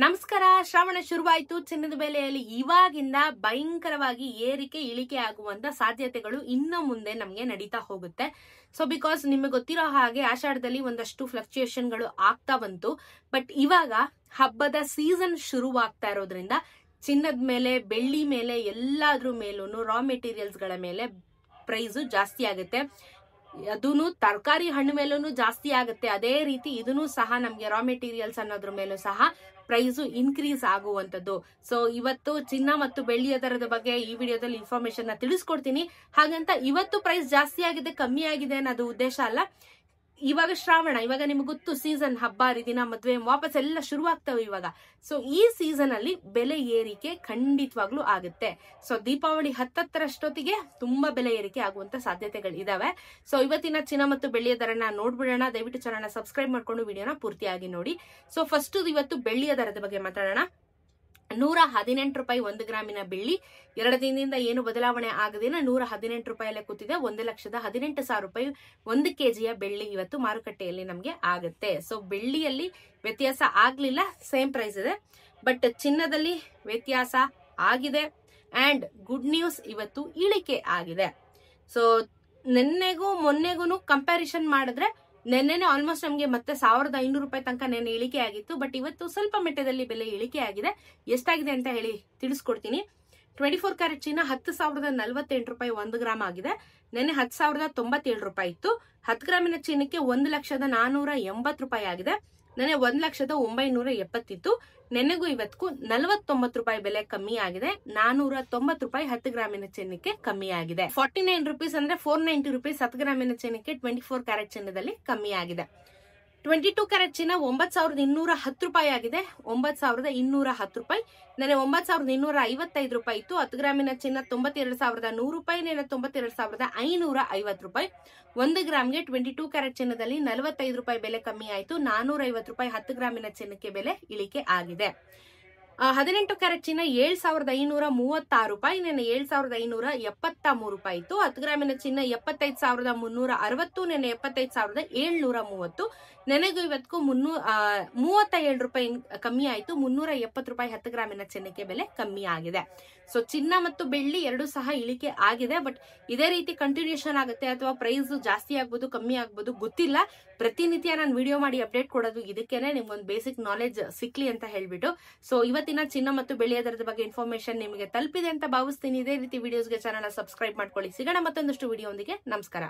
ನಮಸ್ಕಾರ. ಶ್ರಾವಣ ಶುರುವಾಯಿತು. ಚಿನ್ನದ ಬೆಲೆಯಲ್ಲಿ ಇವಾಗಿಂದ ಭಯಂಕರವಾಗಿ ಏರಿಕೆ ಇಳಿಕೆ ಆಗುವಂತ ಸಾಧ್ಯತೆಗಳು ಇನ್ನು ಮುಂದೆ ನಮಗೆ ನಡೀತಾ ಹೋಗುತ್ತೆ. ಸೊ ಬಿಕಾಸ್ ನಿಮಗೆ ಗೊತ್ತಿರೋ ಹಾಗೆ ಆಷಾಢದಲ್ಲಿ ಒಂದಷ್ಟು ಫ್ಲಕ್ಚುಯೇಷನ್ಗಳು ಆಗ್ತಾ ಬಂತು. ಬಟ್ ಇವಾಗ ಹಬ್ಬದ ಸೀಸನ್ ಶುರುವಾಗ್ತಾ ಇರೋದ್ರಿಂದ ಚಿನ್ನದ ಮೇಲೆ, ಬೆಳ್ಳಿ ಮೇಲೆ, ಎಲ್ಲಾದ್ರ ಮೇಲೂ ರಾ ಮೆಟೀರಿಯಲ್ಸ್ ಗಳ ಮೇಲೆ ಪ್ರೈಸು ಜಾಸ್ತಿ ಆಗುತ್ತೆ. ಅದೂನು ತರಕಾರಿ ಹಣ್ಣು ಮೇಲೂ ಜಾಸ್ತಿ ಆಗುತ್ತೆ. ಅದೇ ರೀತಿ ಇದನ್ನು ಸಹ ನಮ್ಗೆ ರಾ ಮೆಟೀರಿಯಲ್ಸ್ ಅನ್ನೋದ್ರ ಮೇಲೂ ಸಹ ಪ್ರೈಸು ಇನ್ಕ್ರೀಸ್ ಆಗುವಂತದ್ದು. ಸೊ ಇವತ್ತು ಚಿನ್ನ ಮತ್ತು ಬೆಳ್ಳಿಯ ದರದ ಬಗ್ಗೆ ಈ ವಿಡಿಯೋದಲ್ಲಿ ಇನ್ಫಾರ್ಮೇಶನ್ ನ ತಿಳಿಸ್ಕೊಡ್ತೀನಿ. ಹಾಗಂತ ಇವತ್ತು ಪ್ರೈಸ್ ಜಾಸ್ತಿ ಆಗಿದೆ, ಕಮ್ಮಿ ಆಗಿದೆ ಅನ್ನೋದು ಉದ್ದೇಶ ಅಲ್ಲ. ಇವಾಗ ಶ್ರಾವಣ, ಇವಾಗ ನಿಮ್ಗೆ ಗೊತ್ತು ಸೀಸನ್, ಹಬ್ಬ ಹರಿದಿನ, ಮದ್ವೆ ವಾಪಸ್ ಎಲ್ಲ ಶುರುವಾಗ್ತವೆ ಇವಾಗ. ಸೊ ಈ ಸೀಸನ್ ಅಲ್ಲಿ ಬೆಲೆ ಏರಿಕೆ ಖಂಡಿತವಾಗ್ಲೂ ಆಗುತ್ತೆ. ಸೊ ದೀಪಾವಳಿ ಹತ್ತರಷ್ಟೊತ್ತಿಗೆ ತುಂಬಾ ಬೆಲೆ ಏರಿಕೆ ಆಗುವಂತ ಸಾಧ್ಯತೆಗಳು ಇದಾವೆ. ಸೊ ಇವತ್ತಿನ ಚಿನ್ನ ಮತ್ತು ಬೆಳ್ಳಿಯ ದರನ ನೋಡ್ಬಿಡೋಣ. ದಯವಿಟ್ಟು ಚಾನಲ್ನ ಸಬ್ಸ್ಕ್ರೈಬ್ ಮಾಡ್ಕೊಂಡು ವಿಡಿಯೋನ ಪೂರ್ತಿಯಾಗಿ ನೋಡಿ. ಸೊ ಫಸ್ಟ್ ಇವತ್ತು ಬೆಳ್ಳಿಯ ದರದ ಬಗ್ಗೆ ಮಾತಾಡೋಣ. 118 ರೂಪಾಯಿ 1 ಗ್ರಾಮಿನ ಬೆಳ್ಳಿ 2 ದಿನದಿಂದ ಏನು ಬದಲಾವಣೆ ಆಗದೇನೆ 118 ರೂಪಾಯಲ್ಲೇ ಕೂತಿದೆ. 1,18,000 ರೂಪಾಯಿ 1 ಕೆಜಿಯ ಬೆಳ್ಳಿ ಇವತ್ತು ಮಾರುಕಟ್ಟೆಯಲ್ಲಿ ನಮ್ಗೆ ಆಗುತ್ತೆ. ಸೊ ಬೆಳ್ಳಿಯಲ್ಲಿ ವ್ಯತ್ಯಾಸ ಆಗ್ಲಿಲ್ಲ, ಸೇಮ್ ಪ್ರೈಸ್ ಇದೆ. ಬಟ್ ಚಿನ್ನದಲ್ಲಿ ವ್ಯತ್ಯಾಸ ಆಗಿದೆ. ಅಂಡ್ ಗುಡ್ ನ್ಯೂಸ್, ಇವತ್ತು ಇಳಿಕೆ ಆಗಿದೆ. ಸೊ ನಿನ್ನೆಗೂ ಮೊನ್ನೆಗೂ ಕಂಪ್ಯಾರಿಸನ್ ಮಾಡಿದ್ರೆ ನೆನ್ನೆನೆ ಆಲ್ಮೋಸ್ಟ್ ನಮಗೆ ಮತ್ತೆ 1,500 ರೂಪಾಯಿ ತನಕ ನೆನ್ನೆ ಇಳಿಕೆ ಆಗಿತ್ತು. ಬಟ್ ಇವತ್ತು ಸ್ವಲ್ಪ ಮಟ್ಟದಲ್ಲಿ ಬೆಲೆ ಇಳಿಕೆ ಆಗಿದೆ. ಎಷ್ಟಾಗಿದೆ ಅಂತ ಹೇಳಿ ತಿಳಿಸ್ಕೊಡ್ತೀನಿ. 24 ಕ್ಯಾರೆಟ್ ಚಿನ್ನ 10,048 ರೂಪಾಯಿ 1 ಗ್ರಾಮ್ ಆಗಿದೆ. ನೆನ್ನೆ 10,097 ರೂಪಾಯಿ ಇತ್ತು. 10 ಗ್ರಾಮಿನ ಚಿನ್ನಕ್ಕೆ 1,480 ರೂಪಾಯಿ ಆಗಿದೆ. ನೆನ್ನೆ 1,970 ಇತ್ತು. ನೆನ್ನೆಗೂ ಇವತ್ತಿಗೂ 49 ರೂಪಾಯಿ ಬೆಲೆ ಕಮ್ಮಿ ಆಗಿದೆ. 490 ರೂಪಾಯಿ 10 ಗ್ರಾಮಿನ ಚಿನ್ನಕ್ಕೆ ಕಮ್ಮಿ ಆಗಿದೆ. 49 ರುಪೀಸ್ ಅಂದ್ರೆ 490 ರುಪೀಸ್ 10 ಗ್ರಾಮಿನ ಚಿನ್ನಕ್ಕೆ 24 ಕ್ಯಾರೆಟ್ ಚಿನ್ನದಲ್ಲಿ ಕಮ್ಮಿ ಆಗಿದೆ. 22 ಕ್ಯಾರೆಟ್ ಚಿನ್ನ 9,210 ರೂಪಾಯಿ ಆಗಿದೆ. 9,210 ರೂಪಾಯಿ. ನೆನೆ 9,255 ರೂಪಾಯಿ ಇತ್ತು. 10 ಗ್ರಾಮಿನ ಚಿನ್ನ 92,100 ರೂಪಾಯಿ. ನೆನೆ 92,550 ರೂಪಾಯಿ. 1 ಗ್ರಾಮ್ಗೆ 22 ಕ್ಯಾರೆಟ್ ಚಿನ್ನದಲ್ಲಿ 45 ರೂಪಾಯಿ ಬೆಲೆ ಕಮ್ಮಿ ಆಯಿತು. 450 ರೂಪಾಯಿ 10 ಗ್ರಾಮಿನ ಚಿನ್ನಕ್ಕೆ ಬೆಲೆ ಇಳಿಕೆ ಆಗಿದೆ. 18 ಕ್ಯಾರೆಟ್ ಚಿನ್ನ 7,536 ರೂಪಾಯಿ. ನೆನೆ 7,573 ರೂಪಾಯಿ ಇತ್ತು. 10 ಗ್ರಾಮಿನ ಚಿನ್ನ 75,360. ನೆನೆ 75,730. ನೆನೆಗೂ ಇವತ್ತಿಗೂ 37 ರೂಪಾಯಿ ಕಮ್ಮಿ ಆಯಿತು. 370 ರೂಪಾಯಿ 10 ಗ್ರಾಮಿನ ಚಿನ್ನಕ್ಕೆ ಬೆಲೆ ಕಮ್ಮಿ ಆಗಿದೆ. ಸೊ ಚಿನ್ನ ಮತ್ತು ಬೆಳ್ಳಿ ಎರಡು ಸಹ ಇಳಿಕೆ ಆಗಿದೆ. ಬಟ್ ಇದೇ ರೀತಿ ಕಂಟಿನ್ಯೂಷನ್ ಆಗುತ್ತೆ ಅಥವಾ ಪ್ರೈಸ್ ಜಾಸ್ತಿ ಆಗ್ಬೋದು, ಕಮ್ಮಿ ಆಗ್ಬೋದು, ಗೊತ್ತಿಲ್ಲ. ಪ್ರತಿನಿತ್ಯ ನಾನು ವಿಡಿಯೋ ಮಾಡಿ ಅಪ್ಡೇಟ್ ಕೊಡೋದು ಇದಕ್ಕೇನೆ, ನಿಮ್ಗೊಂದು ಬೇಸಿಕ್ ನಾಲೆಜ್ ಸಿಕ್ಲಿ ಅಂತ ಹೇಳ್ಬಿಟ್ಟು. ಸೊ ಇವತ್ತಿನ ಚಿನ್ನ ಮತ್ತು ಬೆಳ್ಳಿಯ ದರದ ಬಗ್ಗೆ ಇನ್ಫಾರ್ಮೇಶನ್ ನಿಮಗೆ ತಲುಪಿದೆ ಅಂತ ಭಾವಿಸ್ತೀನಿ. ಇದೇ ರೀತಿ ವಿಡಿಯೋಸ್ಗೆ ಚಾನಲ್ ಸಬ್ಸ್ಕ್ರೈಬ್ ಮಾಡ್ಕೊಳ್ಳಿ. ಸಿಗೋಣ ಮತ್ತೊಂದಷ್ಟು ವಿಡಿಯೋ ಒಂದಿಗೆ. ನಮಸ್ಕಾರ.